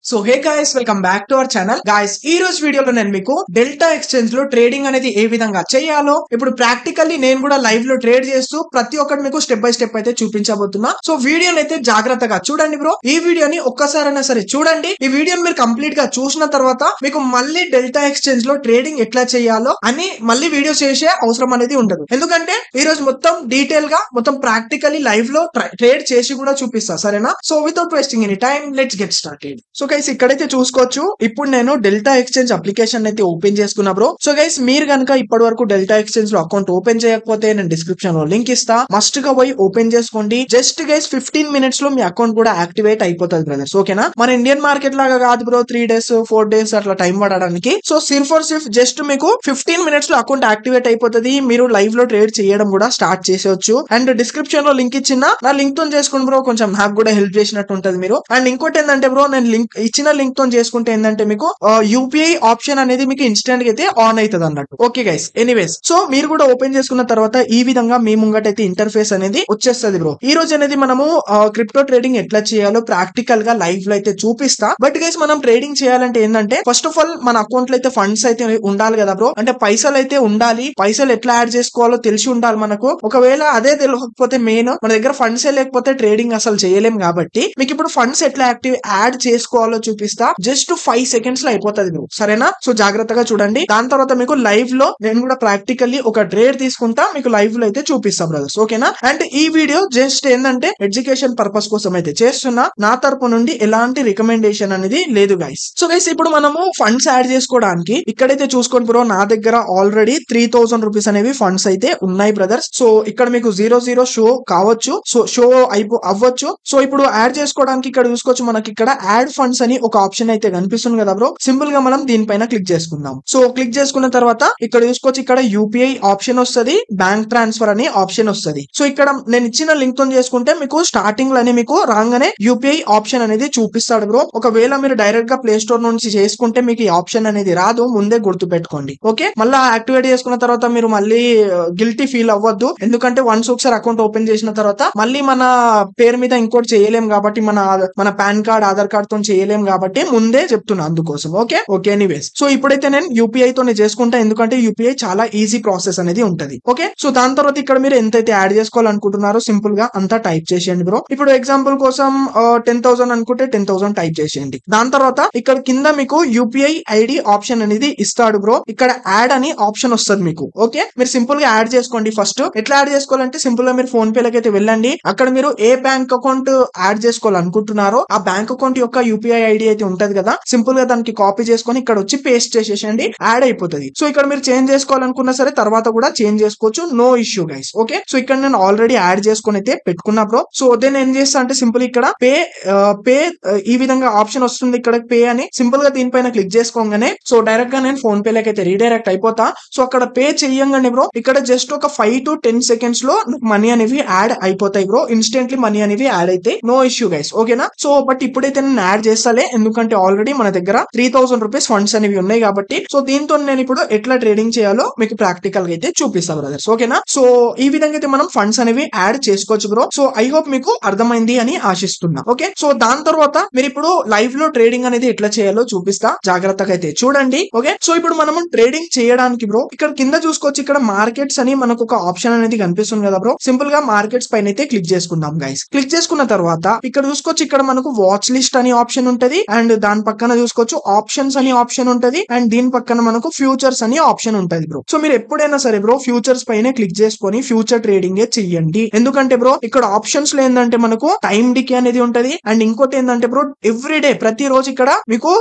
So hey guys, welcome back to our channel. Guys, ఈ రోజు వీడియోలో నేను మీకు డెల్టా ఎక్స్చేంజ్ లో ట్రేడింగ్ అనేది ఏ విధంగా చేయాలో ఇప్పుడు ప్రాక్టికల్లీ నేను కూడా లైవ్ లో ట్రేడ్ చేస్తూ ప్రతి ఒక్కటి మీకు స్టెప్ బై స్టెప్ అయితే చూపించబోతున్నా. సో వీడియోని అయితే జాగ్రత్తగా చూడండి బ్రో. ఈ వీడియోని ఒక్కసారైనా సరే చూడండి. ఈ వీడియోని మీరు కంప్లీట్ గా చూసిన తర్వాత మీకు మళ్ళీ డెల్టా ఎక్స్చేంజ్ లో ట్రేడింగ్ ఎట్లా చేయాలో అని మళ్ళీ వీడియో చేసే అవసరం అనేది ఉండదు. ఎందుకంటే ఈ రోజు మొత్తం డీటెయిల్ గా మొత్తం ప్రాక్టికల్లీ లైవ్ లో ట్రేడ్ చేసి కూడా చూపిస్తా, సరేనా? So without wasting any time let's get started. So guys, ఇక్కడైతే చూసుకోవచ్చు, ఇప్పుడు నేను డెల్టా ఎక్స్చేంజ్ అప్లికేషన్ అయితే ఓపెన్ చేసుకున్నా బ్రో. సో గైస్, మీరు కనుక ఇప్పటి వరకు డెల్టా ఎక్స్చేంజ్ లో అకౌంట్ ఓపెన్ చేయకపోతే నేను డిస్క్రిప్షన్ లో లింక్ ఇస్తా, మస్ట్ గా పోయి ఓపెన్ చేసుకోండి. జస్ట్ గైస్ 15 మినిట్స్ లో మీ అకౌంట్ కూడా యాక్టివేట్ అయిపోతుంది బ్రదర్స్, ఓకేనా? మన ఇండియన్ మార్కెట్ లాగా కాదు బ్రో 3 days 4 days అట్లా టైం పడడానికి. సో సిర్ఫ్ జస్ట్ మీకు 15 మినిట్స్ లో అకౌంట్ యాక్టివేట్ అయిపోతుంది. మీరు లైవ్ లో ట్రేడ్ చేయడం కూడా స్టార్ట్ చేసేవచ్చు. అండ్ డిస్క్రిప్షన్ లో లింక్ ఇచ్చిన నా లింక్ తో చేసుకోండి బ్రో, కొంచెం నాకు కూడా హెల్ప్ చేసినట్టు ఉంటది మీరు. అండ్ ఇంకోటి ఏంటంటే బ్రో, నేను లింక్ ఇచ్చిన లింక్ తో చేసుకుంటే ఏంటంటే మీకు యూపీఐ ఆప్షన్ అనేది మీకు ఇన్స్టెంట్ గా అయితే ఆన్ అవుతుంది అన్నట్టు. ఓకే గైస్, ఎనీవేస్, సో మీరు కూడా ఓపెన్ చేసుకున్న తర్వాత ఈ విధంగా మీ ముంగటైతే ఇంటర్ఫేస్ అనేది వచ్చేస్తుంది బ్రో. ఈ రోజు అనేది మనము క్రిప్టో ట్రేడింగ్ ఎట్లా చేయాలో ప్రాక్టికల్ గా లైవ్ లో అయితే చూపిస్తా. బట్ గైస్, మనం ట్రేడింగ్ చేయాలంటే ఏంటంటే ఫస్ట్ ఆఫ్ ఆల్ మన అకౌంట్ లో అయితే ఫండ్స్ అయితే ఉండాలి కదా బ్రో. అంటే పైసలు అయితే ఉండాలి. పైసలు ఎట్లా యాడ్ చేసుకోవాలో తెలిసి ఉండాలి మనకు. ఒకవేళ అదే తెలియకపోతే మెయిన్ మన దగ్గర ఫండ్స్ లేకపోతే ట్రేడింగ్ అసలు చేయలేం. కాబట్టి మీకు ఇప్పుడు ఫండ్స్ ఎట్లా యాడ్ చేసుకోవాలో చూపిస్తా. జస్ట్ 5 seconds లో అయిపోతుంది బ్రో, సరేనా? సో జాగ్రత్తగా చూడండి. దాని తర్వాత మీకు లైవ్ లో నేను కూడా ప్రాక్టికల్లీ ఒక ట్రేడ్ తీసుకుంటా, మీకు లైవ్ లో అయితే చూపిస్తా బ్రదర్స్, ఓకేనా? అండ్ ఈ వీడియో జస్ట్ ఏంటంటే ఎడ్యుకేషన్ పర్పస్ కోసం అయితే చేస్తున్నా. నా తరపు నుండి ఎలాంటి రికమెండేషన్ అనేది లేదు గైస్. సో గైస్, ఇప్పుడు మనము ఫండ్స్ యాడ్ చేసుకోవడానికి ఇక్కడైతే చూసుకోండి బ్రో, నా దగ్గర ఆల్రెడీ 3000 రూపీస్ అనేవి ఫండ్స్ అయితే ఉన్నాయి బ్రదర్స్. సో ఇక్కడ మీకు 00 షో కావచ్చు, సో షో అవ్వచ్చు. సో ఇప్పుడు యాడ్ చేసుకోవడానికి ఇక్కడ చూసుకోవచ్చు, మనకి ఇక్కడ యాడ్ ఫండ్స్ అని ఒక ఆప్షన్ అయితే కనిపిస్తుంది కదా బ్రో. సింపుల్ గా మనం దీనిపైన క్లిక్ చేసుకుందాం. సో క్లిక్ చేసుకున్న తర్వాత ఇక్కడ చూసుకోవచ్చు, ఇక్కడ యూపీఐ ఆప్షన్ వస్తుంది, బ్యాంక్ ట్రాన్స్ఫర్ అని ఆప్షన్ వస్తుంది. సో ఇక్కడ నేను ఇచ్చిన లింక్ తో చేసుకుంటే మీకు స్టార్టింగ్ లోనే మీకు రాగానే యూపీఐ ఆప్షన్ అనేది చూపిస్తాడు బ్రో. ఒకవేళ మీరు డైరెక్ట్ గా ప్లే స్టోర్ నుంచి చేసుకుంటే మీకు ఈ ఆప్షన్ అనేది రాదు, ముందే గుర్తు పెట్టుకోండి, ఓకే? మళ్ళీ యాక్టివేట్ చేసుకున్న తర్వాత మీరు మళ్ళీ గిల్టీ ఫీల్ అవ్వద్దు. ఎందుకంటే వన్స్ ఒకసారి అకౌంట్ ఓపెన్ చేసిన తర్వాత మళ్ళీ మన పేరు మీద ఇంకోటి చేయలేం కాబట్టి, మన పాన్ కార్డ్ ఆధార్ కార్డ్ తో చేయలేం కాబట్టి ముందే చెప్తున్నా అందుకోసం, ఓకే? ఎనీవేస్, సో ఇప్పుడైతే నేను యూపీఐ తోనే చేసుకుంటా, ఎందుకంటే యూపీఐ చాలా ఈజీ ప్రాసెస్ అనేది ఉంటది, ఓకే? సో దాని తర్వాత ఇక్కడ మీరు ఎంతైతే యాడ్ చేసుకోవాలనుకుంటున్నారో సింపుల్ గా అంతా టైప్ చేసేయండి బ్రో. ఇప్పుడు ఎగ్జాంపుల్ కోసం 10,000 అనుకుంటే 10,000 టైప్ చేసేయండి. దాని తర్వాత ఇక్కడ కింద మీకు యూపీఐ ఐడి ఆప్షన్ అనేది ఇస్తాడు బ్రో. ఇక్కడ యాడ్ అని ఆప్షన్ వస్తుంది మీకు, ఓకే? మీరు సింపుల్ గా యాడ్ చేసుకోండి. ఫస్ట్ ఎట్లా యాడ్ చేసుకోవాలంటే సింపుల్ గా మీరు ఫోన్ పే లకి అయితే వెళ్ళండి. అక్కడ మీరు ఏ బ్యాంక్ అకౌంట్ యాడ్ చేసుకోవాలనుకుంటున్నారో ఆ బ్యాంక్ అకౌంట్ యొక్క యూపీఐ ఐడి అయితే ఉంటది కదా, సింపుల్ గా దానికి కాపీ చేసుకొని ఇక్కడ వచ్చి పేస్ట్ చేసేసండి, యాడ్ అయిపోతుంది. సో ఇక్కడ మీరు చేంజ్ చేసుకోవాలనుకున్నా సరే తర్వాత కూడా చేంజ్ చేసుకోవచ్చు, no issue guys, okay? So ఇక్కడ నేను ఆల్రెడీ యాడ్ చేసుకుని అయితే పెట్టుకున్నా బ్రో. సో దెన్ ఏం చేస్తా అంటే సింపుల్ ఇక్కడ పే ఈ విధంగా ఆప్షన్ వస్తుంది, ఇక్కడ పే అని సింపుల్ గా దీనిపైన క్లిక్ చేసుకోగానే సో డైరెక్ట్ గా నేను ఫోన్ పే లకి అయితే రీడైరెక్ట్ అయిపోతా. సో అక్కడ పే చెయ్యంగానే బ్రో ఇక్కడ జస్ట్ ఒక 5 to 10 seconds లో మనీ అనేవి యాడ్ అయిపోతాయి బ్రో. ఇన్స్టెంట్లీ మనీ అనేవి యాడ్ అయితే నో ఇష్యూ గైస్, ఓకేనా? సో బట్ ఇప్పుడైతే నేను యాడ్ చేస్తాలే, ఎందుకంటే ఆల్రెడీ మన దగ్గర 3000 రూపీస్ ఫండ్స్ అనేవి ఉన్నాయి కాబట్టి. సో దీంతో నేను ఇప్పుడు ఎట్లా ట్రేడింగ్ చేయాలో మీకు ప్రాక్టికల్ గా అయితే చూపిస్తా బ్రదర్స్, ఓకేనా? సో ఈ విధంగా అయితే మనం ఫండ్స్ అనేవి యాడ్ చేసుకోవచ్చు బ్రో. సో ఐ హోప్ మీకు అర్థమైంది అని ఆశిస్తున్నా, ఓకే? సో దాని తర్వాత మీరు ఇప్పుడు లైవ్ లో ట్రేడింగ్ అనేది ఎట్లా చేయాలో చూపిస్తా, జాగ్రత్తగా అయితే చూడండి, ఓకే? సో ఇప్పుడు మనం ట్రేడింగ్ చేయడానికి బ్రో ఇక్కడ కింద చూసుకోవచ్చు, ఇక్కడ మార్కెట్స్ అని మనకు ఒక ఆప్షన్ అనేది కనిపిస్తుంది కదా బ్రో. సింపుల్ గా మార్కెట్స్ పైన అయితే క్లిక్ చేసుకుందాం గైస్. క్లిక్ చేసుకున్న తర్వాత ఇక్కడ చూసుకోవచ్చు, ఇక్కడ మనకు వాచ్ లిస్ట్ అని ఆప్షన్ ఉంటది, అండ్ దాని పక్కన చూసుకోవచ్చు ఆప్షన్స్ అని ఆప్షన్ ఉంటది, అండ్ దీని పక్కన మనకు ఫ్యూచర్స్ అని ఆప్షన్ ఉంటది బ్రో. సో మీరు ఎప్పుడైనా సరే బ్రో ఫ్యూచర్స్ పైన క్లిక్ చేసుకొని ఫ్యూచర్ ట్రేడింగ్ చెయ్యండి. ఎందుకంటే బ్రో ఇక్కడ ఆప్షన్స్ లో ఏంటంటే మనకు టైం డికే అనేది ఉంటది, అండ్ ఇంకోటి ఏంటంటే బ్రో ఎవ్రీడే ప్రతి రోజు ఇక్కడ మీకు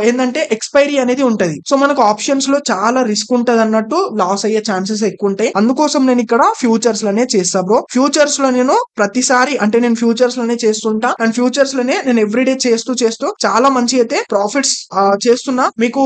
ఏంటంటే ఎక్స్పైరీ అనేది ఉంటది. సో మనకు ఆప్షన్స్ లో చాలా రిస్క్ ఉంటది అన్నట్టు, లాస్ అయ్యే ఛాన్సెస్ ఎక్కువ ఉంటాయి. అందుకోసం నేను ఇక్కడ ఫ్యూచర్స్ లోనే చేస్తా బ్రో. ఫ్యూచర్స్ లో నేను ప్రతిసారి అంటే నేను ఫ్యూచర్స్ లోనే చేస్తుంటా, అండ్ ఫ్యూచర్స్ లోనే నేను ఎవ్రీడే చేస్తూ చాలా మంచి అయితే ప్రాఫిట్స్ చేస్తున్నా. మీకు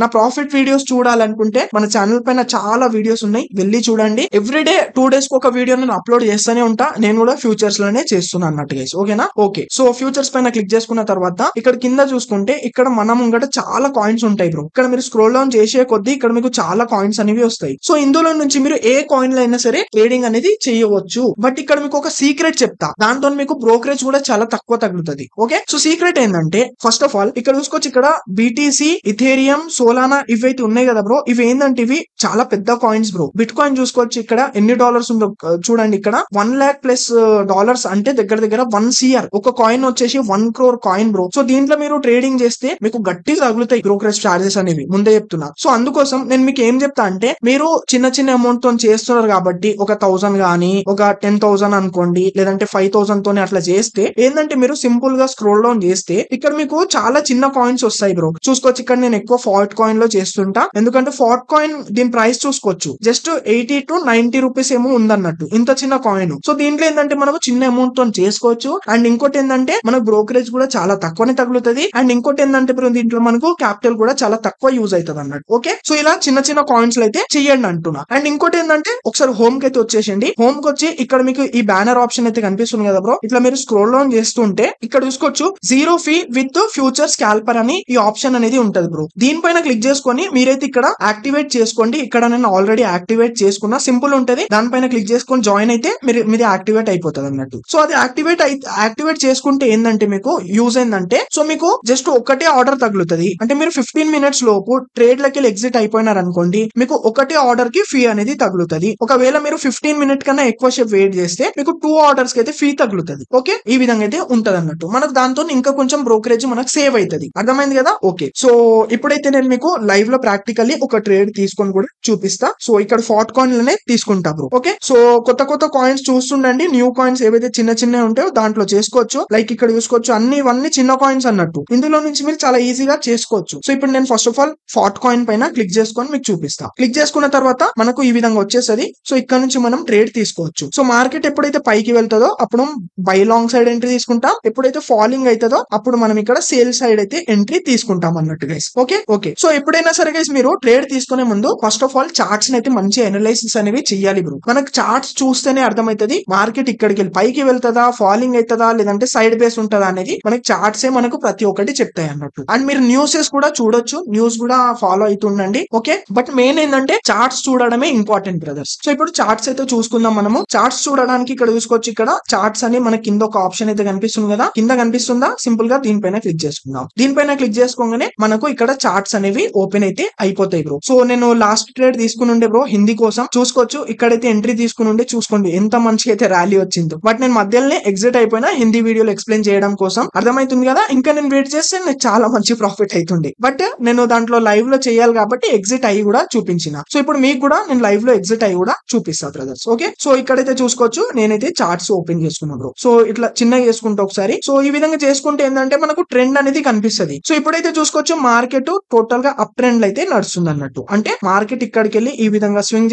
నా ప్రాఫిట్ వీడియోస్ చూడాలనుకుంటే మన ఛానల్ పైన చాలా వీడియోస్ ఉన్నాయి, వెళ్ళి చూడండి. ఎవ్రీడే 2 days కు ఒక వీడియో నేను అప్లోడ్ చేస్తూనే ఉంటా. నేను కూడా ఫ్యూచర్స్ లోనే చేస్తున్నా అన్నట్టు గైస్, ఓకేనా? ఓకే, సో ఫ్యూచర్స్ పైన క్లిక్ చేసుకున్న తర్వాత ఇక్కడ కింద చూసుకుంటే ఇక్కడ మనం ముంగట చాలా కాయిన్స్ ఉంటాయి బ్రో. ఇక్కడ మీరు స్క్రోల్ డౌన్ చేసే కొద్దీ ఇక్కడ మీకు చాలా కాయిన్స్ అనేవి వస్తాయి. సో ఇందులో నుంచి మీరు ఏ కాయిన్ లో అయినా సరే ట్రేడింగ్ అనేది చేయవచ్చు. బట్ ఇక్కడ మీకు ఒక సీక్రెట్ చెప్తా, దాంతో మీకు బ్రోకరేజ్ కూడా చాలా తక్కువ తగ్గుతుంది, ఓకే? సో సీక్రెట్ ఏంటంటే ఏంటంటే ఫస్ట్ ఆఫ్ ఆల్ ఇక్కడ చూసుకోవచ్చు, ఇక్కడ BTC, ఇథేరియం, సోలానా ఇవైతే ఉన్నాయి కదా బ్రో, ఇవి ఏంటంటే ఇవి చాలా పెద్ద కాయిన్స్ బ్రో. బిట్ కాయిన్ చూసుకోవచ్చు ఇక్కడ ఎన్ని డాలర్స్ ఉందో చూడండి, ఇక్కడ 1 lakh ప్లస్ డాలర్స్ అంటే దగ్గర దగ్గర 1 CR. ఒక కాయిన్ వచ్చేసి 1 crore కాయిన్ బ్రో. సో దీంట్లో మీరు ట్రేడింగ్ చేస్తే మీకు గట్టిగా తగులుతాయి బ్రోకరేజ్ చార్జెస్ అనేవి, ముందే చెప్తున్నా. సో అందుకోసం నేను మీకు ఏం చెప్తా అంటే, మీరు చిన్న చిన్న అమౌంట్ తో చేస్తున్నారు కాబట్టి ఒక 1000 గానీ ఒక 10,000 అనుకోండి, లేదంటే 5,000 తోనే అట్లా చేస్తే ఏంటంటే మీరు సింపుల్ గా స్క్రోల్ డౌన్ చేస్తే ఇక్కడ మీకు చాలా చిన్న కాయిన్స్ వస్తాయి బ్రో. చూసుకోవచ్చు ఇక్కడ నేను ఎక్కువ ఫార్ట్ కాయిన్ లో చేస్తుంటా, ఎందుకంటే ఫార్ట్ కాయిన్ దీని ప్రైస్ చూసుకోవచ్చు జస్ట్ 80 to 90 రూపీస్ ఏమో ఉందన్నట్టు, ఇంత చిన్న కాయిన్. సో దీంట్లో ఏంటంటే మనకు చిన్న అమౌంట్ తో చేసుకోవచ్చు. అండ్ ఇంకోటి ఏంటంటే మనకు బ్రోకరేజ్ కూడా చాలా తక్కువనే తగులుతుంది. అండ్ ఇంకోటి ఏంటంటే దీంట్లో మనకు క్యాపిటల్ కూడా చాలా తక్కువ యూజ్ అవుతుంది అన్నట్టు. ఓకే, సో ఇలా చిన్న చిన్న కాయిన్స్ అయితే చెయ్యండి అంటున్నా. అండ్ ఇంకోటి ఏంటంటే ఒకసారి హోమ్ కి అయితే వచ్చేసండి. హోమ్ కి వచ్చి ఇక్కడ మీకు ఈ బ్యానర్ ఆప్షన్ అయితే కనిపిస్తుంది కదా బ్రో, ఇట్లా మీరు స్క్రోల్ డౌన్ చేస్తుంటే ఇక్కడ చూసుకోవచ్చు 0 fee విత్ ఫ్యూచర్ స్కాల్పర్ అని ఈ ఆప్షన్ అనేది ఉంటది బ్రో. దీనిపైన క్లిక్ చేసుకొని మీరైతే ఇక్కడ యాక్టివేట్ చేసుకోండి. ఇక్కడ నేను ఆల్రెడీ యాక్టివేట్ చేసుకున్నా, సింపుల్ ఉంటది. దానిపైన క్లిక్ చేసుకొని జాయిన్ అయితే మీది యాక్టివేట్ అయిపోతుంది అన్నట్టు. సో అది యాక్టివేట్ చేసుకుంటే ఏంటంటే మీకు యూజ్ ఏంటంటే, సో మీకు జస్ట్ ఒకటే ఆర్డర్ తగులుతుంది. అంటే మీరు 15 minutes లోపు ట్రేడ్ లకి ఎగ్జిట్ అయిపోయినారు అనుకోండి, మీకు ఒకటే ఆర్డర్ కి ఫీ అనేది తగులుతుంది. ఒకవేళ మీరు 15 minutes కన్నా ఎక్కువ సేపు వెయిట్ చేస్తే మీకు 2 orders కి అయితే ఫీ తగులుతుంది. ఓకే, ఈ విధంగా అయితే ఉంటది అన్నట్టు. మనకు దాంతో ఇంకా కొంచెం బ్రోకరేజ్ మనకు సేవ్ అవుతుంది. అర్థమైంది కదా? ఓకే, సో ఇప్పుడైతే నేను మీకు లైవ్ లో ప్రాక్టికల్లీ ఒక ట్రేడ్ తీసుకొని కూడా చూపిస్తా. సో ఇక్కడ ఫార్ట్ కాయిన్ లోనే తీసుకుంటా బ్రో. ఓకే, సో కొత్త కాయిన్స్ చూస్తుండండి. న్యూ కాయిన్స్ ఏవైతే చిన్న చిన్న ఉంటాయో దాంట్లో చేసుకోవచ్చు. లైక్ ఇక్కడ చూసుకోవచ్చు ఇవన్నీ చిన్న కాయిన్స్ అన్నట్టు, ఇందులో నుంచి మీరు చాలా ఈజీగా చేసుకోవచ్చు. సో ఇప్పుడు నేను first of all Fartcoin పైన క్లిక్ చేసుకొని మీకు చూపిస్తా. క్లిక్ చేసుకున్న తర్వాత మనకు ఈ విధంగా వచ్చేసది. సో ఇక్కడ నుంచి మనం ట్రేడ్ తీసుకోవచ్చు. సో మార్కెట్ ఎప్పుడైతే పైకి వెళ్తుందో అప్పుడు బై లాంగ్ సైడ్ ఎంట్రీ తీసుకుంటాం, ఎప్పుడైతే ఫాలింగ్ అవుతుందో అప్పుడు మనం ఇక్కడ సేల్ సైడ్ అయితే ఎంట్రీ తీసుకుంటాం అన్నట్టు గైస్. ఓకే, సో ఎప్పుడైనా సరే గైస్ మీరు ట్రేడ్ తీసుకునే ముందు ఫస్ట్ ఆఫ్ ఆల్ చార్ట్స్ అయితే మంచి అనాలైసిస్ అనేవి చెయ్యాలి బ్రో. మనకు చార్ట్స్ చూస్తేనే అర్థమవుతుంది మార్కెట్ ఇక్కడికి వెళ్ళి పైకి వెళ్తుందా, ఫాలింగ్ అవుతుందా, లేదంటే సైడ్ బేస్ ఉంటుందా అనేది మనకి చార్ట్స్ మనకు ప్రతి ఒక్కటి చెప్తాయి అన్నట్టు. అండ్ మీరు న్యూసెస్ కూడా చూడొచ్చు, న్యూస్ కూడా ఫాలో అవుతుండండి. ఓకే, బట్ మెయిన్ ఏంటంటే చార్ట్స్ చూడడమే ఇంపార్టెంట్ బ్రదర్స్. సో ఇప్పుడు చార్ట్స్ అయితే చూసుకుందాం మనము. చార్ట్స్ చూడడానికి ఇక్కడ చూసుకోవచ్చు, ఇక్కడ చార్ట్స్ అని మనకి కింద ఒక ఆప్షన్ అయితే కనిపిస్తుంది కదా, కింద కనిపిస్తుందా, సింపుల్ గా దీనిపైన క్లిక్ చేసుకుందాం. దీనిపైన క్లిక్ చేసుకోగానే మనకు ఇక్కడ చార్ట్స్ అనేవి ఓపెన్ అయితే అయిపోతాయి బ్రో. సో నేను లాస్ట్ ట్రేడ్ తీసుకుని ఉండే బ్రో హిందీ కోసం, చూసుకోవచ్చు ఇక్కడైతే ఎంట్రీ తీసుకుని ఉండే, చూసుకోండి ఎంత మంచిగా అయితే ర్యాలీ వచ్చిందో. బట్ నేను మధ్యలోనే ఎగ్జిట్ అయిపోయినా హిందీ వీడియోలో ఎక్స్ప్లెయిన్ చేయడం కోసం. అర్థమవుతుంది కదా? ఇంకా నేను వెయిట్ చేస్తే నాకు చాలా మంచి ప్రాఫిట్ అవుతుంది. బట్ నేను దాంట్లో లైవ్ లో చేయాలి కాబట్టి ఎగ్జిట్ అయ్యి కూడా చూపించిన. సో ఇప్పుడు మీకు కూడా నేను లైవ్ లో ఎగ్జిట్ అయ్యి కూడా చూపిస్తా బ్రదర్స్. ఓకే, సో ఇక్కడైతే చూసుకోవచ్చు నేనైతే చార్ట్స్ ఓపెన్ చేసుకున్నా బ్రో. సో ఇట్లా చిన్నగా చేసుకుంటా ఒకసారి. సో ఈ విధంగా చేసుకుంటే ఏంటంటే మనకు ట్రెండ్ అనేది కనిపిస్తుంది. సో ఇప్పుడైతే చూసుకోవచ్చు మార్కెట్ టోటల్ గా అప్ ట్రెండ్ అయితే నడుస్తుంది అన్నట్టు. అంటే మార్కెట్ ఇక్కడికి వెళ్ళి ఈ విధంగా స్వింగ్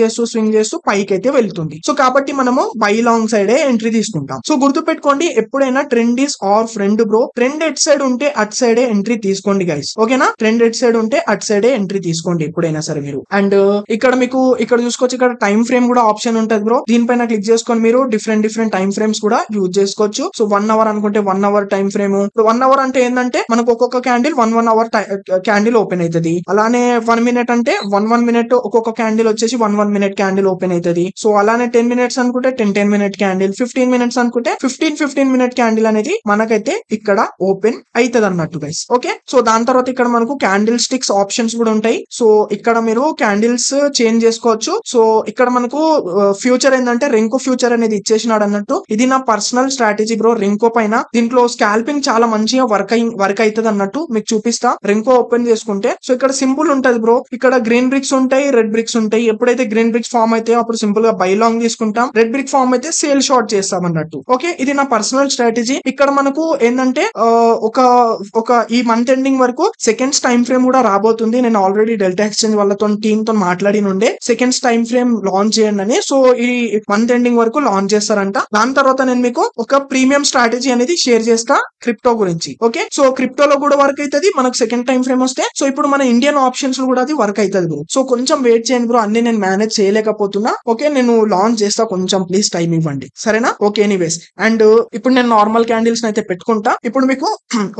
చేస్తూ పైకి అయితే వెళ్తుంది. సో కాబట్టి మనము బై లాంగ్ సైడ్ ఎంట్రీ తీసుకుంటాం. సో గుర్తు పెట్టుకోండి, ఎప్పుడైనా trend is our friend bro. Trend at side ఉంటే అట్ సైడే ఎంట్రీ తీసుకోండి గైస్. ఓకేనా? ట్రెండ్ ఎట్ సైడ్ ఉంటే అట్ సైడే ఎంట్రీ తీసుకోండి ఎప్పుడైనా సరే మీరు. అండ్ ఇక్కడ మీకు ఇక్కడ చూసుకోవచ్చు, ఇక్కడ టైం ఫ్రేమ్ కూడా ఆప్షన్ ఉంటుంది బ్రో. దీనిపైన క్లిక్ చేసుకొని మీరు డిఫరెంట్ టైం ఫ్రేమ్స్ కూడా యూజ్ చేసుకోవచ్చు. సో 1 hour అనుకుంటే 1 hour టైం ఫ్రేమ్. 1 hour అంటే ఏంటంటే మనకు ఒక్కొక్క క్యాండిల్ 1 hour క్యాండిల్ ఓపెన్ అవుతుంది. అలానే 1 minute అంటే 1 minute ఒక్కొక్క క్యాండిల్ వచ్చేసి 1 minute క్యాండిల్ ఓపెన్ అవుతుంది. సో అలానే 10 minutes అనుకుంటే 10 minute క్యాండిల్, 15 minutes అనుకుంటే 15 minute క్యాండిల్ అనేది మనకైతే ఇక్కడ ఓపెన్ అవుతుంది అన్నట్టు గైస్. ఓకే, సో దాని తర్వాత ఇక్కడ మనకు క్యాండిల్ స్టిక్స్ ఆప్షన్స్ కూడా ఉంటాయి. సో ఇక్కడ మీరు క్యాండిల్స్ చేంజ్ చేసుకోవచ్చు. సో ఇక్కడ మనకు ఫ్యూచర్ ఏంటంటే రెంకో ఫ్యూచర్ అనేది ఇచ్చేసినాడు అన్నట్టు. ఇది నా పర్సనల్ స్ట్రాటజీ బ్రో రెంకో పైన. దీంట్లో స్కాల్పింగ్ చాలా మంచిగా వర్క్ అవుతుంది అన్నట్టు మీకు చూపిస్తా. రెంకో ఓపెన్ చేసుకుంటే సో ఇక్కడ సింపుల్ ఉంటది బ్రో. ఇక్కడ గ్రీన్ బ్రిక్స్ ఉంటాయి, రెడ్ బ్రిక్స్ ఉంటాయి. ఎప్పుడైతే గ్రీన్ బ్రిక్స్ ఫామ్ అయితే అప్పుడు సింపుల్ గా బై లాంగ్ తీసుకుంటాం, రెడ్ బ్రిక్ ఫామ్ అయితే సేల్ షార్ట్ చేస్తాం అన్నట్టు. ఓకే, ఇది నా పర్సనల్ స్ట్రాటజీ. ఇక్కడ మనకు ఏంటంటే ఒక ఈ మంత్ ఎండింగ్ వరకు సెకండ్స్ టైం ఫ్రేమ్ కూడా రాబోతుంది. నేను ఆల్రెడీ డెల్టా ఎక్స్చేంజ్ వాళ్ళతో టీమ్ తో మాట్లాడి నుండే సెకండ్స్ టైం ఫ్రేమ్ లాంచ్ చేయండి అని. సో ఈ మంత్ ఎండింగ్ వరకు లాంచ్ చేస్తారంట. దాని తర్వాత నేను మీకు ఒక ప్రీమియం స్ట్రాటజీ అనేది షేర్ చేస్తా క్రిప్టో గురించి. ఓకే, సో క్రిప్టోలో కూడా వర్క్ అవుతుంది మనకు సెకండ్ టైం ఫ్రేమ్ వస్తే. సో ఇప్పుడు మన ఇండియన్ ఆప్షన్స్ కూడా అది వర్క్ అవుతుంది బ్రో. సో కొంచెం వెయిట్ చేయండి బ్రో, అన్ని నేను మేనేజ్ చేయలేకపోతున్నా. ఓకే, నేను లాంచ్ చేస్తా, కొంచెం ప్లీజ్ టైం ఇవ్వండి సరేనా. Okay, anyways. అండ్ ఇప్పుడు నేను నార్మల్ క్యాండిల్స్ అయితే పెట్టుకుంటా. ఇప్పుడు మీకు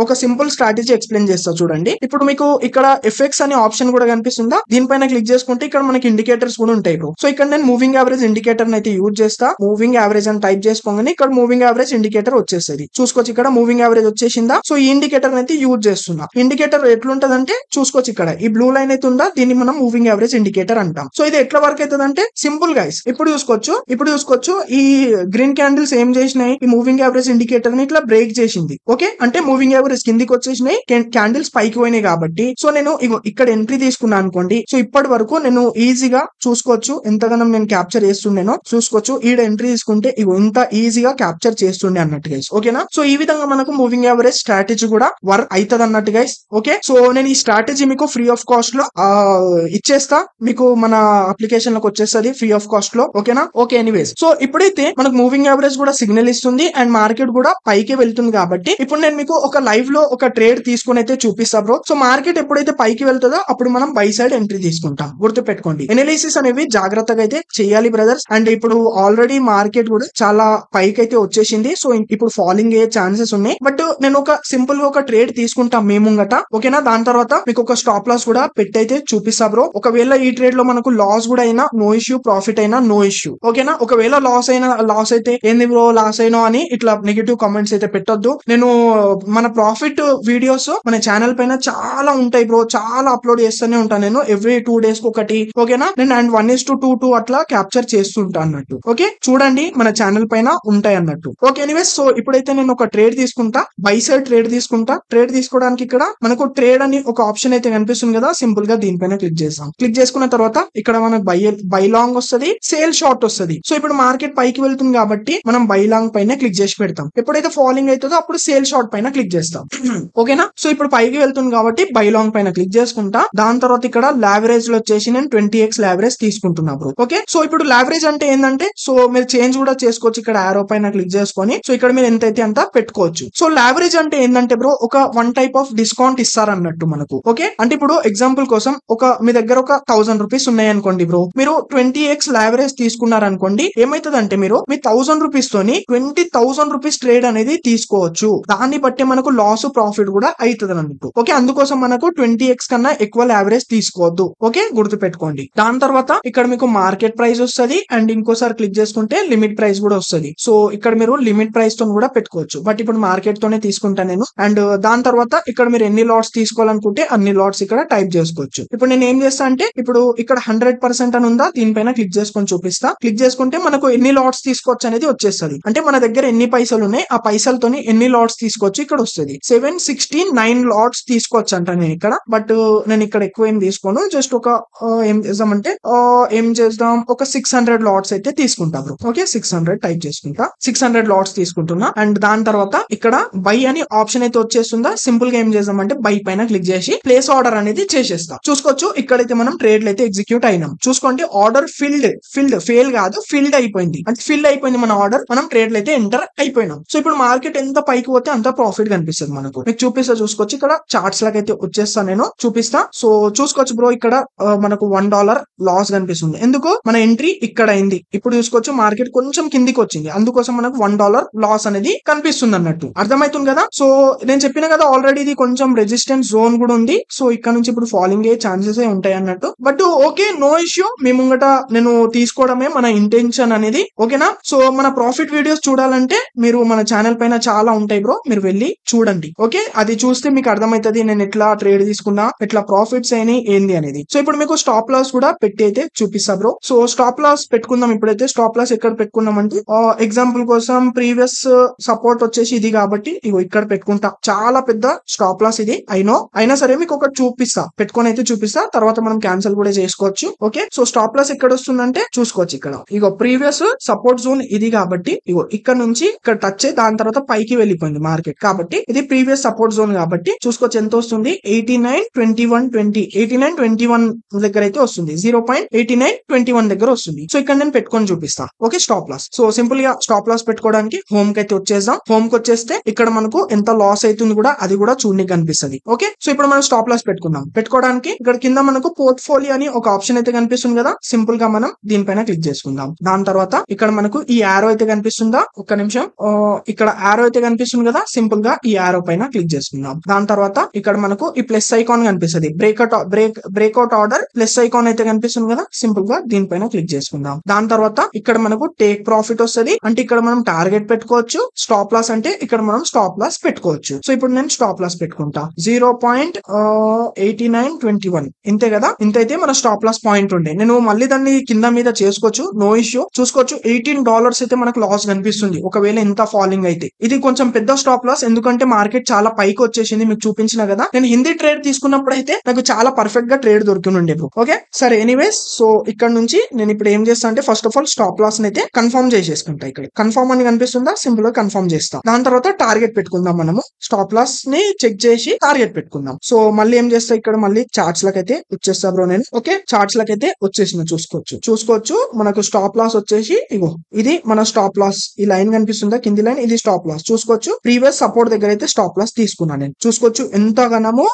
ఒక సింపుల్ స్ట్రాటజీ ఎక్స్ప్లెయిన్ చేస్తా చూడండి. ఇప్పుడు మీకు ఇక్కడ ఎఫెక్ట్స్ అనే ఆప్షన్ కూడా కనిపిస్తుందా, దీనిపైన క్లిక్ చేసుకుంటే ఇక్కడ మనకి ఇండికేటర్స్ కూడా ఉంటాయి బ్రో. సో ఇక్కడ నేను మూవింగ్ యావరేజ్ ఇండికేటర్ అయితే యూజ్ చేస్తా. మూవింగ్ యావరేజ్ అని టైప్ చేసుకోగానే ఇక్కడ మూవింగ్ యావరేజ్ ఇండికేటర్ వచ్చేస్తుంది. చూసుకోవచ్చు ఇక్కడ మూవింగ్ యావరేజ్ వచ్చేసింది. అర్థమైందా? సో ఈ ఇండికేటర్ అయితే యూజ్ చేస్తున్నా. ఇండికేటర్ ఎట్లుంటదంటే చూసుకోవచ్చు, ఇక్కడ ఈ బ్లూ లైన్ అయితే ఉందా, దీన్ని మనం మూవింగ్ యావరేజ్ ఇండికేటర్ అంటాం. సో ఇది ఎట్లా వర్క్ అవుతుంది అంటే సింపుల్ గైస్, ఇప్పుడు చూసుకోవచ్చు ఈ గ్రీన్ క్యాండిల్స్ ఏం చేసినాయి, ఈ మూవింగ్ యావరేజ్ ఇండికేటర్ ని ఇట్లా బ్రేక్ చేసింది. ఓకే, అంటే మూవింగ్ యావరేజ్ కిందికి వచ్చేసినాయి, క్యాండిల్స్ పైకి పోయినాయి. కాబట్టి సో నేను ఇక్కడ ఎంట్రీ తీసుకున్నా అనుకోండి, సో ఇప్పటి వరకు నేను ఈజీగా చూసుకోవచ్చు ఎంతగానో నేను క్యాప్చర్ చేస్తుండేనో. చూసుకోవచ్చు ఈడ ఎంట్రీ తీసుకుంటే ఇంత ఈజీగా క్యాప్చర్ చేస్తుండే అన్నట్టు గైస్. ఓకేనా, సో ఈ విధంగా మనకు మూవింగ్ యావరేజ్ స్ట్రాటజీ కూడా వర్క్ అవుతుంది అన్నట్టు గైస్. ఓకే, సో నేను ఈ స్ట్రాటజీ మీకు ఫ్రీ ఆఫ్ కాస్ట్ లో ఇచ్చేస్తా, మీకు మన అప్లికేషన్ లోకి వచ్చేస్తుంది ఫ్రీ ఆఫ్ కాస్ట్ లో. ఓకేనా, ఓకే ఎనీవేస్, సో ఇప్పుడైతే మనకు మూవింగ్ యావరేజ్ కూడా సిగ్నల్ ఇస్తుంది అండ్ మార్కెట్ కూడా పైకి వెళ్తుంది. కాబట్టి ఇప్పుడు నేను మీకు ఒక లైవ్ లో ఒక ట్రేడ్ తీసుకుని అయితే చూపిస్తా బ్రో. సో మార్కెట్ ఎప్పుడైతే పైకి వెళ్తుందో అప్పుడు మనం బై సైడ్ ఎంట్రీ తీసుకుంటాం. గుర్తు పెట్టుకోండి, ఎనాలిసిస్ అనేవి జాగ్రత్తగా అయితే చేయాలి బ్రదర్స్. అండ్ ఇప్పుడు ఆల్రెడీ మార్కెట్ కూడా చాలా పైకి అయితే వచ్చేసింది. సో ఇప్పుడు ఫాలింగ్ అయ్యే ఛాన్సెస్ ఉన్నాయి. బట్ నేను ఒక సింపుల్ గా ఒక ట్రేడ్ తీసుకుంటాం మేముంగట. ఓకేనా, దాని తర్వాత మీకు ఒక స్టాప్ లాస్ కూడా పెట్టి అయితే చూపిస్తా బ్రో. ఒకవేళ ఈ ట్రేడ్ లో మనకు లాస్ కూడా అయినా నో ఇష్యూ, ప్రాఫిట్ అయినా నో ఇష్యూ. ఓకేనా, ఒకవేళ లాస్ అయితే ఏంది బ్రో లాస్ అయినా అని ఇట్లా నెగిటివ్ కామెంట్స్ అయితే పెట్టొద్దు. నేను మన ప్రాఫిట్ వీడియోస్ మన ఛానల్ పైన చాలా ఉంటాయి బ్రో, చాలా అప్లోడ్ చేస్తూనే ఉంటాను నేను ఎవ్రీ 2 days కి ఒకటి. ఓకేనా, నేను అండ్ 1:2 అట్లా క్యాప్చర్ చేస్తుంటా అన్నట్టు. ఓకే, చూడండి మన ఛానల్ పైన ఉంటాయి అన్నట్టు. ఓకే ఎనీవేస్, సో ఇప్పుడైతే నేను ఒక ట్రేడ్ తీసుకుంటా, బై సైడ్ ట్రేడ్ తీసుకుంటా. ట్రేడ్ తీసుకోవడానికి ఇక్కడ మనకు ట్రేడ్ అని ఒక ఆప్షన్ అయితే కనిపిస్తుంది కదా, సింపుల్ గా దీనిపైన క్లిక్ చేస్తాం. క్లిక్ చేసుకున్న తర్వాత ఇక్కడ మనకు బై లాంగ్ వస్తుంది, సేల్ షార్ట్ వస్తుంది. సో ఇప్పుడు మార్కెట్ పైకి వెళ్తుంది కాబట్టి మనం బై లాంగ్ పైన క్లిక్ చేసి పెడతాం. ఎప్పుడైతే ఫాలింగ్ అవుతుందో అప్పుడు సేల్ షార్ట్ పైన క్లిక్ చేస్తాం. ఓకేనా, సో ఇప్పుడు పైకి వెళ్తుంది కాబట్టి బై లాంగ్ పైన క్లిక్ చేసుకుంటా. దాని తర్వాత ఇక్కడ లావరేజ్ లో వచ్చేసి నేను 20x లావరేజ్ తీసుకుంటున్నా బ్రో. ఓకే, సో ఇప్పుడు లావరేజ్ అంటే ఏంటంటే, సో మీరు చేంజ్ కూడా చేసుకోవచ్చు. ఇక్కడ ఆరో పైన క్లిక్ చేసుకొని సో ఇక్కడ మీరు ఎంతైతే అంత పెట్టుకోవచ్చు. సో లావరేజ్ అంటే ఏంటంటే బ్రో, ఒక 1 type ఆఫ్ డిస్కౌంట్ ఇస్తారన్నట్టు మనకు. ఓకే, అంటే ఇప్పుడు ఎగ్జాంపుల్ కోసం మీ దగ్గర ఒక 1000 రూపీస్ ఉన్నాయి అనుకోండి బ్రో, మీరు 20x లావరేజ్ తీసుకున్నారనుకోండి, ఏమైతుందంటే మీరు మీ 1000 రూపీస్ తోని 20,000 రూపీస్ ట్రేడ్ అనేది తీసుకోవచ్చు. దాన్ని బట్టి మనకు లాస్ ప్రాఫిట్ కూడా అవుతుంది అన్నట్టు. ఓకే, అందుకోసం మనకు 20x కన్నా ఎక్కువ లావరేజ్ తీసుకోవద్దు. ఓకే, గుర్తు పెట్టుకోండి. దాని తర్వాత ఇక్కడ మీకు మార్కెట్ ప్రైస్ వస్తుంది అండ్ ఇంకోసారి క్లిక్ చేసుకుంటే లిమిట్ ప్రైస్ కూడా వస్తుంది. సో ఇక్కడ మీరు లిమిట్ ప్రైస్ తో కూడా పెట్టుకోవచ్చు. బట్ ఇప్పుడు మార్కెట్ తోనే తీసుకుంటా నేను. అండ్ దాని తర్వాత ఇక్కడ మీరు ఎన్ని లాట్స్ తీసుకోవాలనుకుంటే అన్ని లాట్స్ ఇక్కడ టైప్ చేసుకోవచ్చు. ఇప్పుడు నేను ఏం చేస్తా అంటే, ఇప్పుడు ఇక్కడ 100% అని ఉందా, దీనిపైన క్లిక్ చేసుకొని చూపిస్తా. క్లిక్ చేసుకుంటే మనకు ఎన్ని లాట్స్ తీసుకోవచ్చు అనేది వచ్చేస్తుంది. అంటే మన దగ్గర ఎన్ని పైసలు ఉన్నాయి, ఆ పైసలతోని ఎన్ని లాట్స్ తీసుకోవచ్చు ఇక్కడ వస్తుంది. 769 లాట్స్ తీసుకోవచ్చు అంట నేను ఇక్కడ. బట్ నేను ఇక్కడ ఎక్కువ ఏం తీసుకోను, జస్ట్ ఒక ఏం చేద్దాం ఒక 600 లాట్స్ అయితే తీసుకుంటా బ్రో. ఓకే, 600 టైప్ చేసుకుంటా, 600 లాట్స్ తీసుకుంటున్నా. అండ్ దాని తర్వాత ఇక్కడ బై అని ఆప్షన్ అయితే వచ్చేస్తుందా, సింపుల్ గా ఏం చేద్దాం అంటే బై పైన క్లిక్ చేసి ప్లేస్ ఆర్డర్ అనేది చేసేస్తాం. చూసుకోవచ్చు ఇక్కడైతే మనం ట్రేడ్లు అయితే ఎగ్జిక్యూట్ అయినాం. చూసుకోండి ఆర్డర్ ఫెయిల్ కాదు, ఫిల్డ్ అయిపోయింది. అంటే ఫిల్ అయిపోయింది మన ఆర్డర్, మనం ట్రేడ్లు అయితే ఎంటర్ అయిపోయినాం. సో ఇప్పుడు మార్కెట్ ఎంత పైకి పోతే అంత ప్రాఫిట్ కనిపిస్తుంది మనకు. మీకు చూపిస్తా, చూసుకోవచ్చు ఇక్కడ చార్ట్స్ లాగా అయితే వచ్చేస్తా, నేను చూపిస్తా. సో చూసుకోవచ్చు బ్రో, ఇక్కడ మనకు $1 లాస్ కనిపిస్తుంది. ఎందుకు, మన ఎంట్రీ ఇక్కడ అయింది. ఇప్పుడు చూసుకోవచ్చు మార్కెట్ కొంచెం కిందికి వచ్చింది, అందుకోసం మనకు $1 లాస్ అనేది కనిపిస్తుంది అన్నట్టు. అర్థమవుతుంది కదా. సో నేను చెప్పిన కదా ఆల్రెడీ ఇది కొంచెం రెసిస్టెన్స్ జోన్ కూడా ఉంది. సో ఇక్కడ నుంచి ఇప్పుడు ఫాలింగ్ అయ్యే ఛాన్సెస్ ఉంటాయి అన్నట్టు. But okay, no issue. మీ ముంగట నేను తీసుకోవడమే మన ఇంటెన్షన్ అనేది. ఓకేనా, సో మన ప్రాఫిట్ వీడియోస్ చూడాలంటే మీరు మన ఛానల్ పైన చాలా ఉంటాయి బ్రో, మీరు వెళ్ళి చూడండి. ఓకే, అది చూస్తే మీకు అర్థమవుతుంది నేను ఎట్లా ట్రేడ్ తీసుకున్నా, ఎట్లా ప్రాఫిట్స్ అయినాయి ఏంది అనేది. సో ఇప్పుడు మీకు స్టాప్ లాస్ కూడా పెట్టి అయితే చూపిస్తా బ్రో. సో స్టాప్ లాస్ పెట్టుకుందాం. ఇప్పుడైతే స్టాప్ లాస్ ఎక్కడ పెట్టుకున్నాం అంటే, ఎగ్జాంపుల్ కోసం ప్రీవియస్ సపోర్ట్ వచ్చేసి ఇది కాబట్టి ఇగో ఇక్కడ పెట్టుకుంటా. చాలా పెద్ద స్టాప్ లాస్ ఇది అయినా సరే మీకు ఒకటి చూపిస్తా, పెట్టుకొని అయితే చూపిస్తా. తర్వాత మనం క్యాన్సిల్ కూడా చేసుకోవచ్చు. ఓకే, సో స్టాప్ లాస్ ఎక్కడ వస్తుందంటే చూసుకోవచ్చు, ఇక్కడ ఇగో ప్రీవియస్ సపోర్ట్ జోన్ ఇది కాబట్టి ఇగో ఇక్కడ నుంచి ఇక్కడ టచ్ అయ్యి దాని తర్వాత పైకి వెళ్ళిపోయింది మార్కెట్. కాబట్టి ఇది ప్రీవియస్ సపోర్ట్ జోన్ కాబట్టి చూసుకోవచ్చు ఎంత వస్తుంది, 89.21 దగ్గర అయితే వస్తుంది. 0.8921 దగ్గర వస్తుంది. సో ఇక్కడ నేను పెట్టుకొని చూపిస్తా. Okay, stop loss. So simple గా స్టాప్ లాస్ పెట్టుకోవడానికి హోమ్ కి అయితే వచ్చేద్దాం. హోమ్ కి వచ్చేస్తే ఇక్కడ మనకు ఎంత లాస్ అవుతుంది కూడా అది కూడా చూడడానికి కనిపిస్తుంది. ఓకే, సో ఇప్పుడు మనం స్టాప్ లాస్ పెట్టుకోవడానికి ఇక్కడ కింద మనకు పోర్ట్ఫోలియో అని ఒక ఆప్షన్ అయితే కనిపిస్తుంది కదా, సింపుల్ గా మనం దీనిపైన క్లిక్ చేసుకుందాం. దాని తర్వాత ఇక్కడ మనకు ఈ యారో అయితే కనిపిస్తుందా, ఒక్క నిమిషం, ఇక్కడ యారో అయితే కనిపిస్తుంది కదా, సింపుల్ గా ఈ యారో పైన క్లిక్ చేసుకుందాం. దాని తర్వాత ఇక్కడ మనకు ఈ ప్లస్ ఐకాన్ కనిపిస్తుంది, బ్రేక్అవుట్ ఆర్డర్ ప్లస్ ఐకాన్ అయితే కనిపిస్తుంది కదా, సింపుల్ గా దీనిపైన క్లిక్ చేసుకుందాం. దాని తర్వాత ఇక్కడ మనకు టేక్ ప్రాఫిట్ వస్తుంది, అంటే ఇక్కడ మనం టార్గెట్ పెట్టుకోవచ్చు. స్టాప్ లాస్ అంటే ఇక్కడ మనం స్టాప్ లాస్ లాస్ పెట్టుకోవచ్చు. సో ఇప్పుడు నేను స్టాప్ లాస్ పెట్టుకుంటా 0.8921 ఇంతే కదా. ఇంతైతే మన స్టాప్ లాస్ పాయింట్ ఉండే. నేను మళ్ళీ దాన్ని కింద మీద చేసుకోవచ్చు, నో ఇష్యూ. చూసుకోవచ్చు $18 అయితే మనకు లాస్ కనిపిస్తుంది ఒకవేళ ఇంత ఫాలింగ్ అయితే. ఇది కొంచెం పెద్ద స్టాప్ లాస్, ఎందుకంటే మార్కెట్ చాలా పైకి వచ్చేసింది, మీకు చూపించిన కదా. నేను హిందీ ట్రేడ్ తీసుకున్నప్పుడు అయితే నాకు చాలా పర్ఫెక్ట్ గా ట్రేడ్ దొరికినుండే బ్రో. ఓకే సరే, ఎనీవేస్ సో ఇక్కడ నుంచి నేను ఇప్పుడు ఏం చేస్తా అంటే first of all stop loss అయితే కన్ఫర్మ్ చేసేసుకుంటా. ఇక్కడ కన్ఫర్మ్ అని కనిపిస్తుందా, సింపుల్ గా కన్ఫర్మ్ చేస్తా. దాని తర్వాత టార్గెట్ పెట్టుకుందాం. మనము స్టాప్ లాస్ ని చెక్ చేసి టార్గెట్ పెట్టుకుందాం. సో మళ్ళీ ఏం చేస్తా, ఇక్కడ మళ్ళీ చార్ట్స్ లకైతే వచ్చేస్తా బ్రో నేను. ఓకే చార్ట్స్ లకైతే వచ్చేసిన చూసుకోవచ్చు మనకు స్టాప్ లాస్ వచ్చేసి ఇగో ఇది మన స్టాప్ లాస్. ఈ లైన్ కనిపిస్తుందా, కింది లైన్, ఇది స్టాప్ లాస్. చూసుకోవచ్చు ప్రీవియస్ సపోర్ట్ దగ్గర అయితే స్టాప్ లాస్ తీసుకున్నాను నేను. చూసుకోవచ్చు ఎంతగానో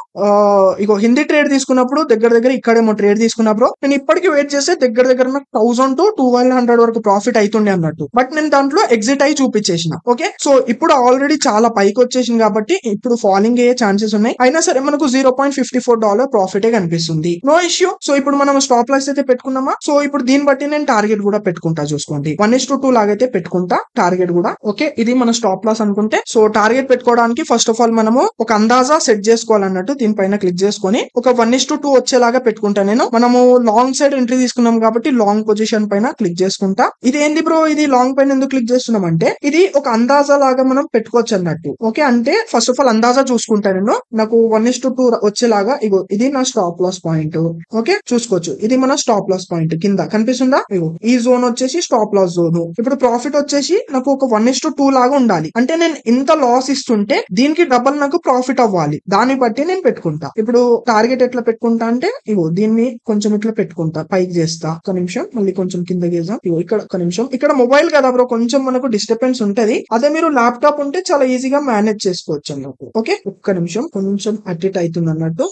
ఇగో హిందీ ట్రేడ్ తీసుకున్నప్పుడు దగ్గర ఇక్కడేమో ట్రేడ్ తీసుకున్నప్పుడు నేను ఇప్పటికి వెయిట్ చేస్తే దగ్గర 1000 to 1200 వరకు ప్రాఫిట్ అవుతుండే అన్నట్టు. బట్ నేను దాంట్లో ఎగ్జిట్ అయి చూపించేసిన. ఓకే సో ఇప్పుడు ఆల్రెడీ చాలా పైకి వచ్చేసింది కాబట్టి ఇప్పుడు ఫాలింగ్ అయ్యే ఛాన్సెస్ ఉన్నాయి. అయినా సరే మనకు $0.54 ప్రాఫిట్ కనిపిస్తుంది, నో ఇష్యూ. సో ఇప్పుడు మనం స్టాప్ లాస్ అయితే పెట్టుకున్నామా. సో ఇప్పుడు దీన్ని బట్టి నేను టార్గెట్ కూడా పెట్టుకుంటా. చూసుకోండి 1:2 లాగైతే పెట్టుకుంటా టార్గెట్ కూడా. ఓకే ఇది మన స్టాప్ లాస్ అనుకుంటే, సో టార్గెట్ పెట్టుకోవడానికి ఫస్ట్ ఆఫ్ ఆల్ మనము ఒక అందాజా సెట్ చేసుకోవాలన్నట్టు. దీనిపైన క్లిక్ చేసుకొని ఒక 1:2 వచ్చేలాగా పెట్టుకుంటా నేను. మనము లాంగ్ సైడ్ ఎంట్రీ తీసుకున్నాం కాబట్టి లాంగ్ పొజిషన్ పైన క్లిక్ చేసుకుంటా. ఇది ఏంది బ్రో, ఇది లాంగ్ పైన ఎందుకు క్లిక్ చేస్తున్నాం అంటే ఇది ఒక అందాజా లాగా మనం పెట్టుకోవచ్చు అన్నట్టు. ఓకే అంటే ఫస్ట్ ఆఫ్ ఆల్ అందాజా చూసుకుంటా నేను. నాకు 1:2 వచ్చేలాగా ఇగో ఇది నా స్టాప్ లాస్ పాయింట్. ఓకే చూసుకోవచ్చు ఇది మన స్టాప్ లాస్ పాయింట్ కింద కనిపిస్తుందా. ఇగో ఈ జోన్ వచ్చేసి స్టాప్ లాస్ జోన్. ఇప్పుడు ప్రాఫిట్ వచ్చేసి నాకు ఒక 1:2 లాగా ఉండాలి. అంటే నేను ఇంత లాస్ ఇస్తుంటే దీనికి డబల్ నాకు ప్రాఫిట్ అవ్వాలి. దాన్ని బట్టి నేను పెట్టుకుంటా. ఇప్పుడు టార్గెట్ ఎట్లా పెట్టుకుంటా అంటే ఇగో దీన్ని కొంచెం ఇట్లా పెట్టుకుంటా, పైకి చేస్తా. ఒక నిమిషం మళ్ళీ కొంచెం కింద గీద్దాం. ఇగో ఇక్కడ ఒక నిమిషం, ఇక్కడ మొబైల్ కదా బ్రో కొంచెం మనకు డిస్టర్బెన్స్ ఉంటది. అదే మీరు ల్యాప్టాప్ ఉంటే చాలా ఈజీగా మేనేజ్ చేసుకోవచ్చు అన్నట్టు. ఓకే ఒక్క నిమిషం కొంచెం అటిట్ అవుతుంది అన్నట్టు.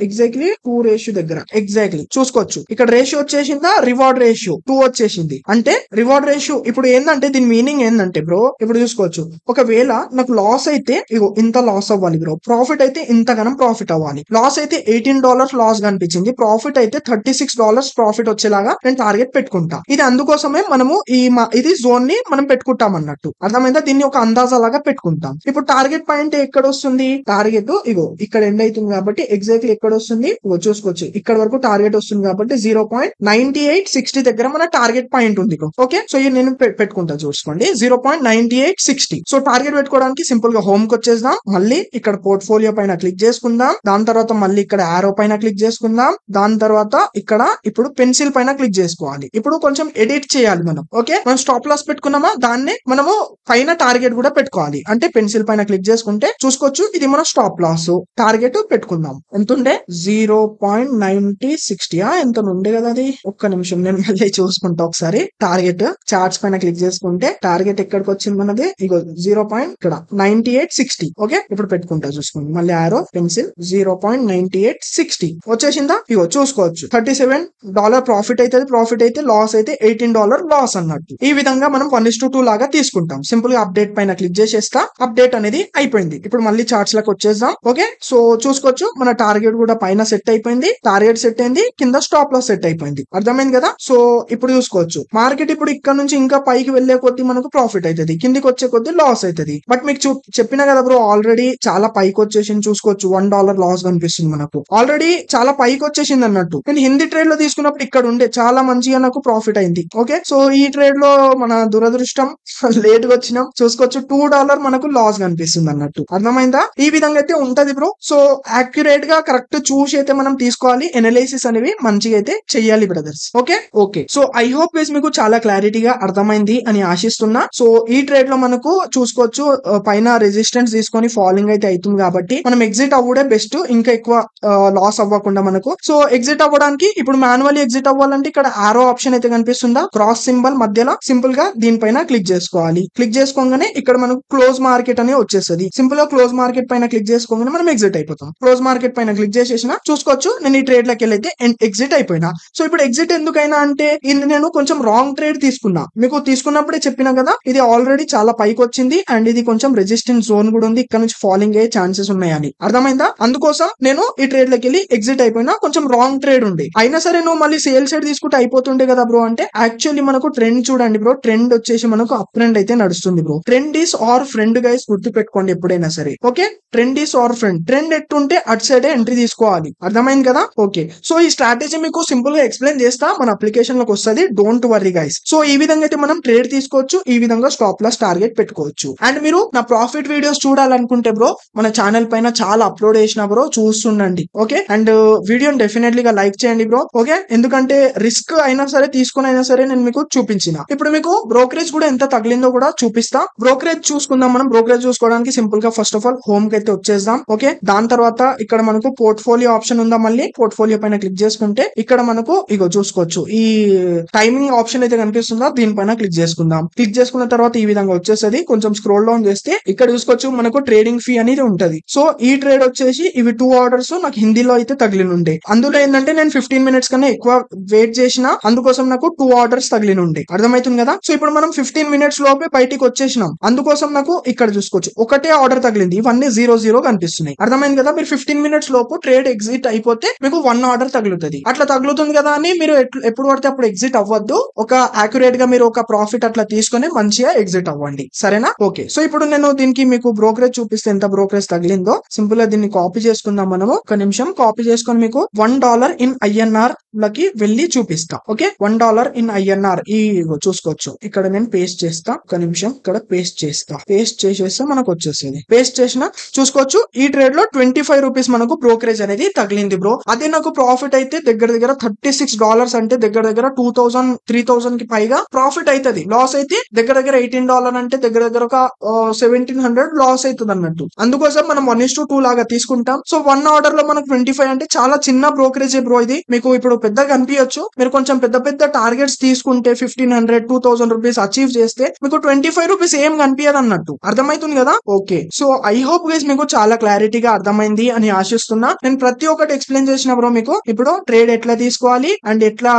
ఎగ్జాక్ట్లీ 2 రేషియో దగ్గర ఎగ్జాక్ట్లీ చూసుకోవచ్చు. ఇక్కడ రేషియో వచ్చేసిందా, రివార్డ్ రేషియో 2 వచ్చేసింది. అంటే రివార్డ్ రేషియో ఇప్పుడు ఏంటంటే దీని మీనింగ్ ఏంటంటే బ్రో ఇప్పుడు చూసుకోవచ్చు ఒకవేళ నాకు లాస్ అయితే ఇగో ఇంత లాస్ అవ్వాలి బ్రో, ప్రాఫిట్ అయితే ఇంతగానం ప్రాఫిట్ అవ్వాలి. లాస్ అయితే $18 లాస్ కనిపించింది, ప్రాఫిట్ అయితే $36 ప్రాఫిట్ వచ్చేలాగా నేను టార్గెట్ పెట్టుకుంటా. ఇది అందుకోసమే మనము ఇది జోన్ ని మనం పెట్టుకుంటాం అన్నట్టు. అర్థమైందా, దీన్ని ఒక అందాజా లాగా పెట్టుకుంటాం. ఇప్పుడు టార్గెట్ పాయింట్ ఎక్కడ వస్తుంది, టార్గెట్ ఇగో ఇక్కడ ఎండ్ అవుతుంది కాబట్టి ఎగ్జాక్ట్లీ ఎక్కడ వస్తుంది ఇగో చూసుకోవచ్చు. ఇక్కడ వరకు టార్గెట్ వస్తుంది కాబట్టి 0.9860 దగ్గర మన టార్గెట్ పాయింట్ ఉంది. ఓకే సో ఇది నేను పెట్టుకుంటా చూసుకోండి 0.9860. సో టార్గెట్ పెట్టుకోవడానికి సింపుల్ గా హోమ్ కి వచ్చేద్దాం. మళ్ళీ ఇక్కడ పోర్ట్ఫోలియో పైన క్లిక్ చేసుకుందాం. దాని తర్వాత మళ్ళీ ఇక్కడ ఆరో పైన క్లిక్ చేసుకుందాం. దాని తర్వాత ఇక్కడ ఇప్పుడు పెన్సిల్ పైన క్లిక్ చేసుకోవాలి. ఇప్పుడు కొంచెం ఎడిట్ చేయాలి మనం. ఓకే మనం స్టాప్ లాస్ పెట్టుకున్నామా, దాన్ని మనము పైన టార్గెట్ కూడా పెట్టుకోవాలి. అంటే పెన్సిల్ పైన క్లిక్ చేసుకుంటే చూసుకోవచ్చు ఇది మన స్టాప్ లాస్. టార్గెట్ పెట్టుకుందాం. ఎంత ఉండే 0.9060 ఎంత ఉండే కదా అది. ఒక్క నిమిషం నేను మళ్ళీ చూసుకుంటా ఒకసారి. టార్గెట్ చార్ట్స్ పైన క్లిక్ చేసుకుంటే టార్గెట్ ఎక్కడికి వచ్చింది మనది ఇగో 0.9860. ఓకే ఇప్పుడు పెట్టుకుంటా చూసుకోండి. మళ్ళీ ఆరో పెన్సిల్ 0.9860 వచ్చేసిందా. ఇగో చూసుకోవచ్చు $37 ప్రాఫిట్ అవుతుంది. ప్రాఫిట్ అయితే లాస్ అయితే $18 లాస్ అన్నట్టు. ఈ విధంగా మనం 1:2 లాగా తీసుకుంటాం. సింపుల్ గా అప్డేట్ పైన క్లిక్ చేసేస్తా. అప్డేట్ అనేది అయిపోయింది. ఇప్పుడు మళ్ళీ చార్ట్స్ లకు వచ్చేద్దాం. ఓకే సో చూసుకోవచ్చు మన టార్గెట్ కూడా పైన సెట్ అయిపోయింది, టార్గెట్ సెట్ అయింది, కింద స్టాప్ లాస్ సెట్ అయిపోయింది. అర్థమైంది కదా. సో ఇప్పుడు చూసుకోవచ్చు మార్కెట్ ఇప్పుడు ఇక్కడ నుంచి ఇంకా పైకి వెళ్లే కొద్దీ మనకు ప్రాఫిట్ అవుతుంది, కిందికి వచ్చే కొద్దీ లాస్ అవుతుంది. బట్ మీకు చెప్పినా కదా బ్రో ఆల్రెడీ చాలా పైకి వచ్చేసింది. చూసుకోవచ్చు $1 లాస్ కనిపిస్తుంది మనకు. ఆల్రెడీ చాలా పైకి వచ్చేసింది అన్నట్టు. నేను హిందీ ట్రేడ్ లో తీసుకున్నప్పుడు ఇక్కడ ఉండే చాలా మంచిగా నాకు ప్రాఫిట్ అయింది. ఓకే సో ఈ ట్రేడ్ లో మన దురదృష్టం లేట్ గా వచ్చినాం. చూసుకోవచ్చు $2 మనకు లాస్ కనిపిస్తుంది అన్నట్టు. అర్థమైందా. ఈ విధంగా అయితే ఉంటది బ్రో. సో యాక్యురేట్ గా కరెక్ట్ చూసి అయితే మనం తీసుకోవాలి. ఎనాలిసిస్ అనేవి మంచిగా అయితే చెయ్యాలి brothers. Okay so I hope guys మీకు చాలా క్లారిటీగా అర్థమైంది అని ఆశిస్తున్నా. సో ఈ ట్రేడ్ లో మనకు చూసుకోవచ్చు పైన రెసిస్టెన్స్ తీసుకొని ఫాలింగ్ అయితే అవుతుంది కాబట్టి మనం ఎగ్జిట్ అవ్వడే బెస్ట్, ఇంకా ఎక్కువ లాస్ అవ్వకుండా మనకు. సో ఎగ్జిట్ అవ్వడానికి ఇప్పుడు మాన్యువల్లీ ఎగ్జిట్ అవ్వాలంటే ఇక్కడ ఆరో ఆప్షన్ అయితే కనిపిస్తుందా, క్రాస్ సింబల్ మధ్యలో సింపుల్ గా దీనిపైన క్లిక్ చేసుకోవాలి. క్లిక్ చేసుకోగానే ఇక్కడ మనకు క్లోజ్ మార్కెట్ అనే వచ్చేస్తుంది. సింపుల్ గా క్లోజ్ మార్కెట్ పైన క్లిక్ చేసుకోగానే మనం ఎగ్జిట్ అయిపోతాం. క్లోజ్ మార్కెట్ పైన క్లిక్ చేసేసిన చూసుకోవచ్చు నేను ఈ ట్రేడ్ లకి వెళ్ళైతే ఎగ్జిట్ అయిపోయినా. సో ఇప్పుడు ఎగ్జిట్ ఎందుకైనా అంటే ఇది నేను కొంచెం రాంగ్ ట్రేడ్ తీసుకున్నా. మీకు తీసుకున్నప్పుడే చెప్పినా కదా ఇది ఆల్రెడీ చాలా పైకి వచ్చింది అండ్ ఇది కొంచెం రెసిస్టెన్స్ జోన్ కూడా ఉంది, ఇక్కడ నుంచి ఫాలింగ్ అయ్యే ఛాన్సెస్ ఉన్నాయని. అర్థమైందా. అందుకోసం నేను ఈ ట్రేడ్ లకి వెళ్ళి ఎగ్జిట్ అయిపోయినా. కొంచెం రాంగ్ ట్రేడ్ ఉండే, అయినా సరే నువ్వు మళ్ళీ సేల్ సైడ్ తీసుకుంటే అయిపోతుండే కదా బ్రో అంటే యాక్చువల్లీ మనకు ట్రెండ్ చూడండి బ్రో. ట్రెండ్ వచ్చేసి మనకు అప్ ట్రెండ్ అయితే నడుస్తుంది bro. Trend is our friend guys, గుర్తు పెట్టుకోండి ఎప్పుడైనా సరే. Okay, trend is our friend. Trend ఎట్టుంటే అటు సైడే ఎంట్రీ తీసుకోవాలి. అర్థమైంది కదా? ఓకే, సో ఈ స్ట్రాటజీ మీకు సింపుల్ గా ఎక్స్ప్లెయిన్ చేస్తా, మన అప్లికేషన్ లోకి వస్తుంది. Don't worry guys. సో ఈ విధంగా అయితే మనం ట్రేడ్ తీసుకోవచ్చు, ఈ విధంగా స్టాప్ లాస్ టార్గెట్ పెట్టుకోవచ్చు. అండ్ మీరు నా ప్రాఫిట్ వీడియోస్ చూడాలనుకుంటే బ్రో మన ఛానల్ పైన చాలా అప్లోడ్ చేసిన బ్రో, చూస్తుండండి. ఓకే, అండ్ వీడియోని డెఫినెట్లీ గా లైక్ చేయండి బ్రో. ఓకే, ఎందుకంటే రిస్క్ అయినా సరే తీసుకుని అయినా సరే నేను మీకు చూపించిన. ఇప్పుడు మీకు బ్రోకరేజ్ కూడా ఎంత తగిలిందో కూడా చూపిస్తా. బ్రోకరేజ్ చూసుకుందాం. మనం బ్రోకరేజ్ చూసుకోవడానికి సింపుల్ గా ఫస్ట్ ఆఫ్ ఆల్ హోమ్ కి అయితే వచ్చేద్దాం. ఓకే, దాని తర్వాత ఇక్కడ మనకు పోర్ట్ఫోలియో ఆప్షన్ ఉందా, మళ్ళీ పోర్ట్ఫోలియో పైన క్లిక్ చేసుకుంటే ఇక్కడ మనకు ఇగో చూసుకోవచ్చు, ఈ టైమింగ్ ఆప్షన్ అయితే కనిపిస్తుందా, దీనిపైన క్లిక్ చేసుకుందాం. క్లిక్ చేసుకున్న తర్వాత ఈ విధంగా వచ్చేసది. కొంచెం స్క్రోల్ డౌన్ చేస్తే ఇక్కడ చూసుకోవచ్చు మనకు ట్రేడింగ్ ఫీ అనేది ఉంటది. సో ఈ ట్రేడ్ వచ్చేసి ఇవి 2 ఆర్డర్స్ నాకు హిందీలో అయితే తగిలినుండే. అందులో ఏంటంటే నేను 15 మినిట్స్ కన్నా ఎక్కువ వెయిట్ చేసిన, అందుకోసం నాకు 2 ఆర్డర్స్ తగిలినుండే. అర్థమవుతుంది కదా? సో ఇప్పుడు మనం 15 మినిట్స్ లోపే బయటికి వచ్చేసినాం, అందుకోసం నాకు ఇక్కడ చూసుకోవచ్చు ఒకటే ఆర్డర్ తగిలింది. ఇవన్నీ 0 కనిపిస్తున్నాయి. అర్థమైంది కదా? మీరు 15 మినిట్స్ లోపు ట్రేడ్ ఎగ్జిట్ అయిపోతే మీకు 1 ఆర్డర్ తగులుతుంది. అట్లా తగులుతుంది కదా అని మీరు ఎప్పుడు పడితే అప్పుడు ఎగ్జిట్ అవ్వద్దు. ఒక యాక్యురేట్ గా మీరు ఒక ప్రాఫిట్ అట్లా తీసుకొని మంచిగా ఎగ్జిట్ అవ్వండి. సరేనా? ఓకే, సో ఇప్పుడు నేను దీనికి మీకు బ్రోకరేజ్ చూపిస్తే ఎంత బ్రోకరేజ్ తగిలిందో సింపుల్ గా దీన్ని కాపీ చేసుకుందాం మనము. ఒక నిమిషం కాపీ చేసుకొని మీకు $1 ఇన్ INR లకి వెళ్ళి చూపిస్తా. ఓకే, $1 ఇన్ INR ఈ చూసుకోవచ్చు. ఇక్కడ నేను పేస్ట్ చేస్తా. ఒక నిమిషం ఇక్కడ పేస్ట్ చేస్తా. పేస్ట్ చేసేస్తే మనకు వచ్చేసింది. పేస్ట్ చేసిన చూసుకోవచ్చు ఈ ట్రేడ్ లో 25 రూపీస్ మనకు బ్రోకరేజ్ అనేది తగిలింది బ్రో. అదే నాకు ప్రాఫిట్ అయితే దగ్గర $36 అంటే దగ్గర $2,000 3,000 కి పైగా ప్రాఫిట్ అవుతుంది. లాస్ అయితే దగ్గర $18 అంటే దగ్గర ఒక 1,700 లాస్ అవుతుంది అన్నట్టు. అందుకోసం మనం 1:2 లాగా తీసుకుంటాం. సో 1 ఆర్డర్ లో మనకు 25 అంటే చాలా చిన్న బ్రోకరేజ్ బ్రో. ఇది మీకు ఇప్పుడు పెద్దగా కనిపించచ్చు. మీరు కొంచెం పెద్ద టార్గెట్స్ తీసుకుంటే 1,500 2,000 రూపీస్ అచీవ్ చేస్తే మీకు 25 రూపీస్ ఏం కనిపించదు అన్నట్టు. అర్థమవుతుంది కదా? Okay, so I hope guys మీకు చాలా క్లారిటీగా అర్థమైంది అని ఆశిస్తున్నా. నేను ప్రతి ఒక్కటి ఎక్స్ప్లెయిన్ చేసిన బ్రో మీకు. ఇప్పుడు ట్రేడ్ ఎట్లా తీసుకోవాలి అండ్ ఎట్లా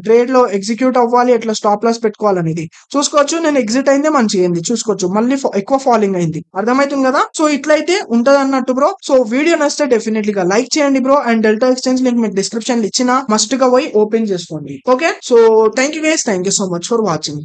ట్రేడ్ లో ఎగ్జిక్యూట్ అవ్వాలి, ఎట్లా స్టాప్ లాస్ పెట్టుకోవాలనేది చూసుకోవచ్చు. నేను ఎగ్జిట్ అయిందే మంచిగా అయింది చూసుకోవచ్చు, మళ్ళీ ఎక్కువ ఫాలింగ్ అయింది. అర్థమవుతుంది కదా? సో ఇట్లయితే ఉంటది అన్నట్టు బ్రో. సో వీడియో నచ్చితే డెఫినెట్లీ గా లైక్ చేయండి bro. And delta exchange link మీకు డిస్క్రిప్షన్ ఇచ్చిన మస్ట్ గా పోయి ఓపెన్ చేసుకోండి. Okay, so thank you guys, thank you so much for watching.